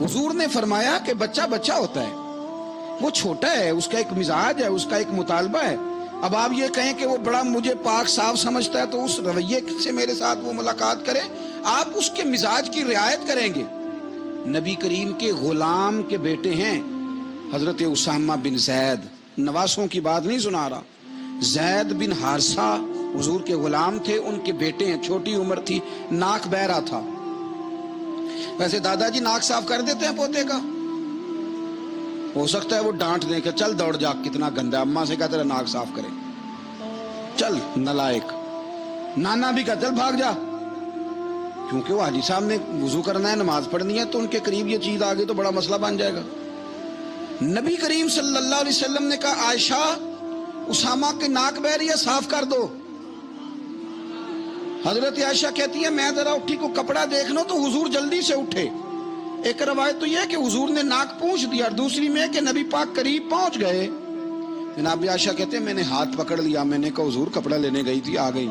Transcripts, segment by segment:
حضور نے فرمایا کہ بچہ بچہ ہوتا ہے، وہ چھوٹا ہے، اس کا ایک مزاج ہے، اس کا ایک مطالبہ ہے. اب آپ یہ کہیں کہ وہ بڑا مجھے پاک صاف سمجھتا ہے تو اس رویے سے میرے ساتھ وہ ملاقات کرے. آپ اس کے مزاج کی رعایت کریں گے. نبی کریم کے غلام کے بیٹے ہیں حضرت اسامہ بن زید، نواسوں کی بات نہیں سنا رہا. زید بن حارثہ حضور کے غلام تھے، ان کے بیٹے ہیں. چھوٹی عمر تھی، ناک بہ رہا تھا. ویسے دادا جی ناک صاف کر دیتے ہیں پوتے کا؟ ہو سکتا ہے وہ ڈانٹ دیں کہ چل دوڑ جا، کتنا گندا. اماں سے کہا تیرا ناک صاف کرے، چل نالائق. نانا بھی کہا چل بھاگ جا، کیونکہ وہ حاجی صاحب نے وضو کرنا ہے، نماز پڑھنی ہے، تو ان کے قریب یہ چیز آ گئی تو بڑا مسئلہ بن جائے گا. نبی کریم صلی اللہ علیہ وسلم نے کہا عائشہ اسامہ کے ناک بہ رہی ہے، صاف کر دو. حضرت عائشہ کہتی ہے میں ذرا اٹھی کو کپڑا دیکھ لو تو حضور جلدی سے اٹھے. ایک روایت تو یہ کہ حضور نے ناک پونچھ دیا، اور دوسری میں کہ نبی پاک قریب پہنچ گئے. جناب عائشہ کہتے ہیں میں نے ہاتھ پکڑ لیا، میں نے کہا حضور کپڑا لینے گئی تھی، آ گئی.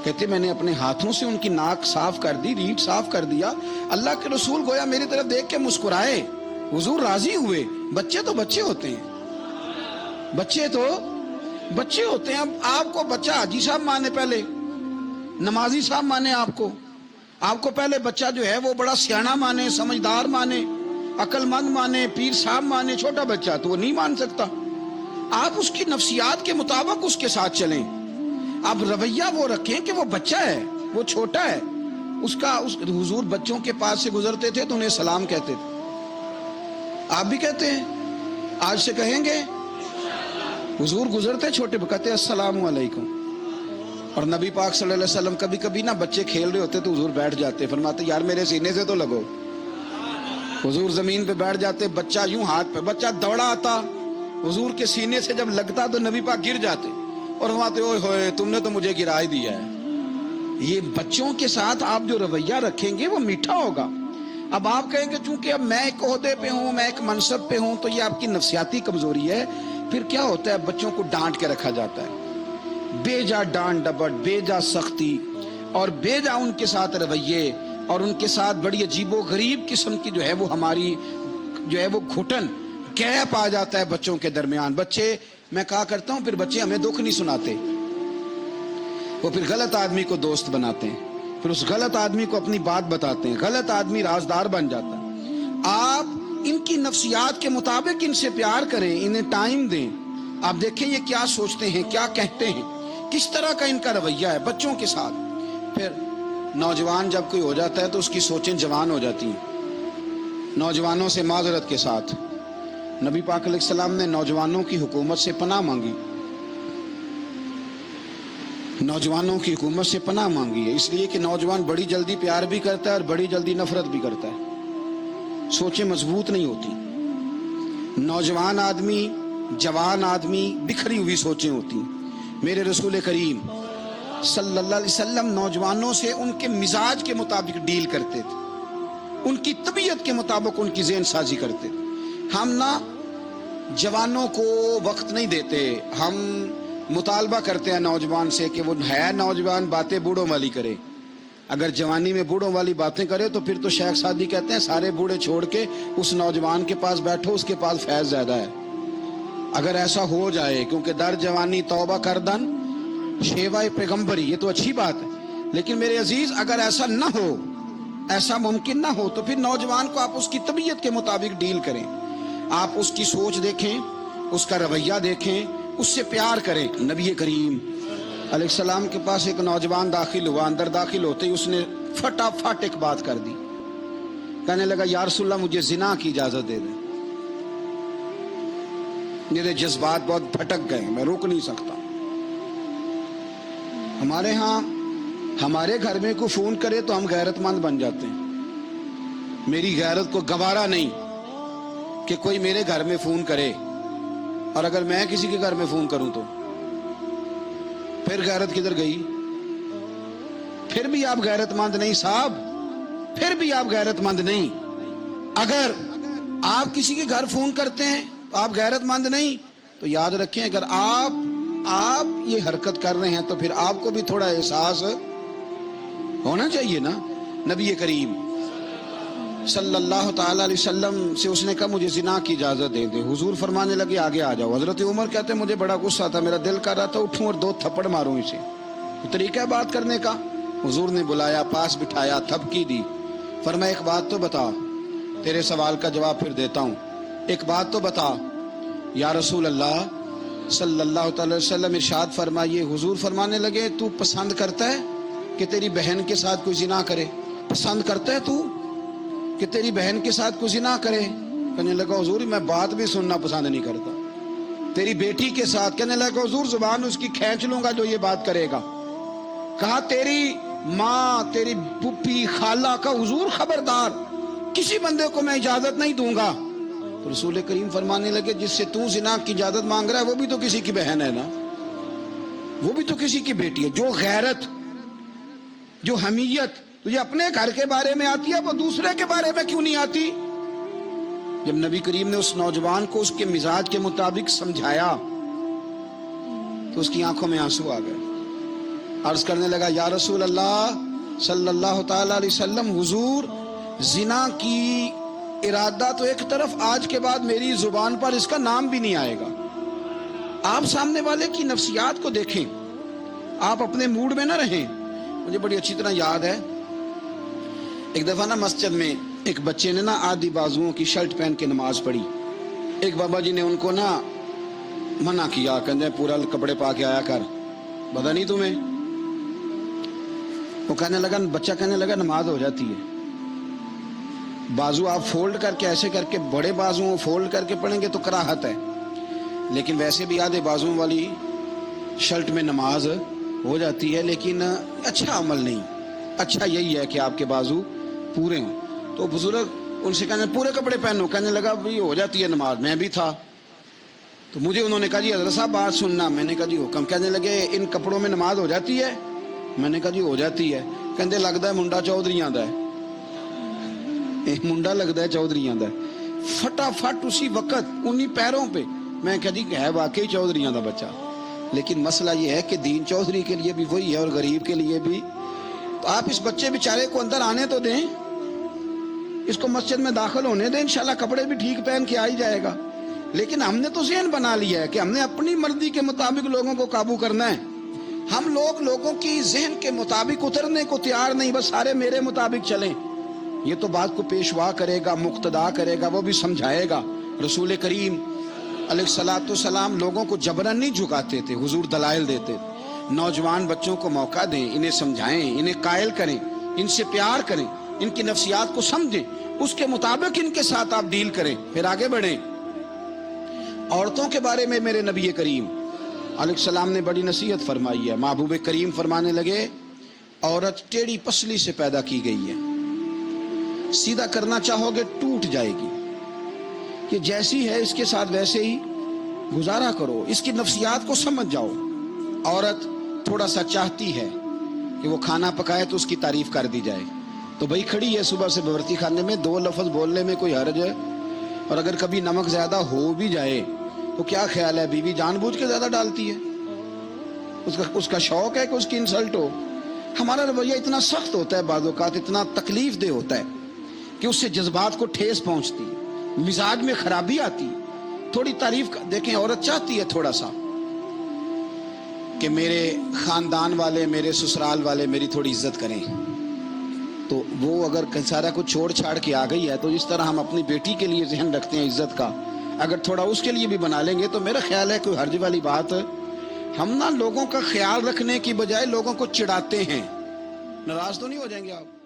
کہتے میں نے اپنے ہاتھوں سے ان کی ناک صاف کر دی، ریٹ صاف کر دیا. اللہ کے رسول گویا میری طرف دیکھ کے مسکرائے، حضور راضی ہوئے. بچے تو بچے ہوتے ہیں، بچے تو بچے ہوتے ہیں. اب آپ کو بچہ حاجی صاحب مانے، پہلے نمازی صاحب مانے، آپ کو پہلے بچہ جو ہے وہ بڑا سیاںا مانے، سمجھدار مانے، عقل مند مانے، پیر صاحب مانے. چھوٹا بچہ تو وہ نہیں مان سکتا. آپ اس کی نفسیات کے مطابق اس کے ساتھ چلیں. اب رویہ وہ رکھیں کہ وہ بچہ ہے، وہ چھوٹا ہے. حضور بچوں کے پاس سے گزرتے تھے تو انہیں سلام کہتے تھے. آپ بھی کہتے ہیں، آج سے کہیں گے. حضور گزرتے چھوٹے کہتے السلام علیکم. اور نبی پاک صلی اللہ علیہ وسلم کبھی کبھی نا بچے کھیل رہے ہوتے تو حضور بیٹھ جاتے، فرماتے یار میرے سینے سے تو لگو. حضور زمین پہ بیٹھ جاتے، بچہ یوں ہاتھ پہ، بچہ دوڑا آتا، حضور کے سینے سے جب لگتا تو نبی پاک گر جاتے اور فرماتے اوئے ہوئے تم نے تو مجھے گرا ہی دیا ہے. یہ بچوں کے ساتھ آپ جو رویہ رکھیں گے وہ میٹھا ہوگا. اب آپ کہیں گے چونکہ اب میں ایک عہدے پہ ہوں، میں ایک منصب پہ ہوں، تو یہ آپ کی نفسیاتی کمزوری ہے. پھر کیا ہوتا ہے، بچوں کو ڈانٹ کے رکھا جاتا ہے، بے جا ڈانٹ ڈپٹ، بے جا سختی اور بے جا ان کے ساتھ رویے، اور ان کے ساتھ بڑی عجیب و غریب قسم کی جو ہے وہ ہماری جو ہے وہ گھٹن گیپ آ جاتا ہے بچوں کے درمیان. بچے، میں کہا کرتا ہوں، پھر بچے ہمیں دکھ نہیں سناتے، وہ پھر غلط آدمی کو دوست بناتے ہیں، پھر اس غلط آدمی کو اپنی بات بتاتے ہیں، غلط آدمی رازدار بن جاتا ہے. آپ ان کی نفسیات کے مطابق ان سے پیار کریں، انہیں ٹائم دیں. آپ دیکھیں یہ کیا سوچتے ہیں، کیا کہتے ہیں، کس طرح کا ان کا رویہ ہے بچوں کے ساتھ. پھر نوجوان جب کوئی ہو جاتا ہے تو اس کی سوچیں جوان ہو جاتی ہیں. نوجوانوں سے معذرت کے ساتھ نبی پاک علیہ السلام نے نوجوانوں کی حکومت سے پناہ مانگی، نوجوانوں کی حکومت سے پناہ مانگی ہے، اس لیے کہ نوجوان بڑی جلدی پیار بھی کرتا ہے اور بڑی جلدی نفرت بھی کرتا ہے. سوچیں مضبوط نہیں ہوتی. نوجوان آدمی، جوان آدمی، بکھری ہوئی سوچیں ہوتی ہیں. میرے رسول کریم صلی اللہ علیہ وسلم نوجوانوں سے ان کے مزاج کے مطابق ڈیل کرتے تھے، ان کی طبیعت کے مطابق ان کی ذہن سازی کرتے تھے. ہم نہ جوانوں کو وقت نہیں دیتے، ہم مطالبہ کرتے ہیں نوجوان سے کہ وہ ہے نوجوان، باتیں بوڑھوں والی کرے. اگر جوانی میں بوڑھوں والی باتیں کرے تو پھر تو شیخ سعدی کہتے ہیں سارے بوڑھے چھوڑ کے اس نوجوان کے پاس بیٹھو، اس کے پاس فیض زیادہ ہے. اگر ایسا ہو جائے، کیونکہ در جوانی توبہ کردن شیوائے پیغمبری، یہ تو اچھی بات ہے، لیکن میرے عزیز اگر ایسا نہ ہو، ایسا ممکن نہ ہو، تو پھر نوجوان کو آپ اس کی طبیعت کے مطابق ڈیل کریں. آپ اس کی سوچ دیکھیں، اس کا رویہ دیکھیں، اس سے پیار کریں. نبی کریم علیہ السلام کے پاس ایک نوجوان داخل ہوا، اندر داخل ہوتے ہی اس نے فٹافٹ ایک بات کر دی. کہنے لگا یا رسول اللہ مجھے زنا کی اجازت دے دیں، میرے جذبات بہت بھٹک گئے، میں روک نہیں سکتا. ہمارے ہاں ہمارے گھر میں کوئی فون کرے تو ہم غیرت مند بن جاتے ہیں. میری غیرت کو گوارا نہیں کہ کوئی میرے گھر میں فون کرے، اور اگر میں کسی کے گھر میں فون کروں تو پھر غیرت کدھر گئی؟ پھر بھی آپ غیرت مند نہیں صاحب، پھر بھی آپ غیرت مند نہیں. اگر آپ کسی کے گھر فون کرتے ہیں تو آپ غیرت مند نہیں، تو یاد رکھیں اگر آپ یہ حرکت کر رہے ہیں تو پھر آپ کو بھی تھوڑا احساس ہونا چاہیے نا. نبی کریم صلی اللہ تعالی علیہ وسلم سے اس نے کہا مجھے زنا کی اجازت دے دے. حضور فرمانے لگے آگے آ جاؤ. حضرت عمر کہتے ہیں مجھے بڑا غصہ تھا, میرا دل کر رہا تھا اٹھوں اور 2 تھپڑ ماروں اسے. تو طریقہ ہے بات کرنے کا. حضور نے بلایا, پاس بٹھایا, تھپکی دی. فرمایا ایک بات تو بتا, تیرے سوال کا جواب پھر دیتا ہوں. ایک بات تو بتا. یا رسول اللہ صلی اللہ تعالی وسلم ارشاد فرمائیے. حضور فرمانے لگے تو پسند کرتا ہے کہ تیری بہن کے ساتھ کوئی زنا کرے؟ پسند کرتا ہے تو کہ تیری بہن کے ساتھ کوئی زنا کرے؟ کہنے لگا حضور میں بات بھی سننا پسند نہیں کرتا. تیری بیٹی کے ساتھ؟ کہنے لگا حضور زبان اس کی کھینچ لوں گا جو یہ بات کرے گا. کہا تیری ماں, تیری پھوپھی, خالہ کا؟ حضور خبردار, کسی بندے کو میں اجازت نہیں دوں گا. تو رسول کریم فرمانے لگے جس سے تو زنا کی اجازت مانگ رہا ہے وہ بھی تو کسی کی بہن ہے نا, وہ بھی تو کسی کی بیٹی ہے. جو غیرت, جو حمیت تجھے اپنے گھر کے بارے میں آتی ہے وہ دوسرے کے بارے میں کیوں نہیں آتی؟ جب نبی کریم نے اس نوجوان کو اس کے مزاج کے مطابق سمجھایا تو اس کی آنکھوں میں آنسو آ گئے. عرض کرنے لگا یا رسول اللہ صلی اللہ تعالی علیہ وسلم, حضور زنا کی ارادہ تو ایک طرف, آج کے بعد میری زبان پر اس کا نام بھی نہیں آئے گا. آپ سامنے والے کی نفسیات کو دیکھیں, آپ اپنے موڈ میں نہ رہیں. مجھے بڑی اچھی طرح یاد ہے ایک دفعہ نا مسجد میں ایک بچے نے نا آدھی بازوؤں کی شرٹ پہن کے نماز پڑھی. ایک بابا جی نے ان کو نا منع کیا, کہتے پورا کپڑے پا کے آیا کر, پتہ نہیں تمہیں. وہ کہنے لگا, بچہ کہنے لگا نماز ہو جاتی ہے, بازو آپ فولڈ کر کے ایسے کر کے, بڑے بازو فولڈ کر کے پڑھیں گے تو کراہت ہے, لیکن ویسے بھی آدھے بازو والی شرٹ میں نماز ہو جاتی ہے, لیکن اچھا عمل نہیں. اچھا یہی ہے کہ آپ کے بازو پورے ہوں. تو بزرگ ان سے کہنے پورے کپڑے پہنو. کہنے لگا بھائی ہو جاتی ہے نماز, میں بھی تھا. تو مجھے انہوں نے کہا جی حضرت صاحب بات سننا. میں نے کہا جی حکم. کہنے لگے ان کپڑوں میں نماز ہو جاتی ہے؟ میں نے کہا جی ہو جاتی ہے. کہندے لگتا ہے منڈا چودھریاں دا ہے, منڈا لگتا ہے چودھریاں دا. فٹافٹ اسی وقت انہی پیروں پہ میں کہا جی ہے واقعی چودھریاں دا بچہ. لیکن مسئلہ یہ ہے کہ دین چودھری کے لیے بھی وہی ہے اور غریب کے لیے بھی. تو آپ اس بچے بیچارے کو اندر آنے تو دیں, اس کو مسجد میں داخل ہونے دیں, انشاءاللہ کپڑے بھی ٹھیک پہن کے آ ہی جائے گا. لیکن ہم نے تو ذہن بنا لیا ہے کہ ہم نے اپنی مرضی کے مطابق لوگوں کو قابو کرنا ہے. ہم لوگوں کی ذہن کے مطابق اترنے کو تیار نہیں, بس سارے میرے مطابق چلیں. یہ تو بات کو پیشوا کرے گا, مقتدا کرے گا, وہ بھی سمجھائے گا. رسول کریم علیہ الصلوۃ والسلام لوگوں کو جبرن نہیں جھکاتے تھے, حضور دلائل دیتے. نوجوان بچوں کو موقع دیں, انہیں سمجھائیں, انہیں قائل کریں, ان سے پیار کریں, ان کی نفسیات کو سمجھیں, اس کے مطابق ان کے ساتھ آپ ڈیل کریں, پھر آگے بڑھیں. عورتوں کے بارے میں میرے نبی کریم علیہ السلام نے بڑی نصیحت فرمائی ہے. محبوب کریم فرمانے لگے عورت ٹیڑھی پسلی سے پیدا کی گئی ہے, سیدھا کرنا چاہو گے ٹوٹ جائے گی. کہ جیسی ہے اس کے ساتھ ویسے ہی گزارا کرو, اس کی نفسیات کو سمجھ جاؤ. عورت تھوڑا سا چاہتی ہے کہ وہ کھانا پکائے تو اس کی تعریف کر دی جائے, تو بھائی کھڑی ہے صبح سے برتی خانے میں, 2 لفظ بولنے میں کوئی حرج ہے؟ اور اگر کبھی نمک زیادہ ہو بھی جائے تو کیا خیال ہے, بیوی جان بوجھ کے زیادہ ڈالتی ہے؟ اس کا شوق ہے کہ اس کی انسلٹ ہو. ہمارا رویہ اتنا سخت ہوتا ہے, بعض اوقات اتنا تکلیف دہ ہوتا ہے کہ اس سے جذبات کو ٹھیس پہنچتی, مزاج میں خرابی آتی. تھوڑی تعریف دیکھیں, عورت چاہتی ہے تھوڑا سا کہ میرے خاندان والے, میرے سسرال والے میری تھوڑی عزت کریں, تو وہ اگر سارا کچھ چھوڑ چھاڑ کے آ گئی ہے تو اس طرح ہم اپنی بیٹی کے لیے ذہن رکھتے ہیں عزت کا, اگر تھوڑا اس کے لیے بھی بنا لیں گے تو میرا خیال ہے کوئی حرج والی بات. ہم نا لوگوں کا خیال رکھنے کی بجائے لوگوں کو چڑھاتے ہیں. ناراض تو نہیں ہو جائیں گے آپ؟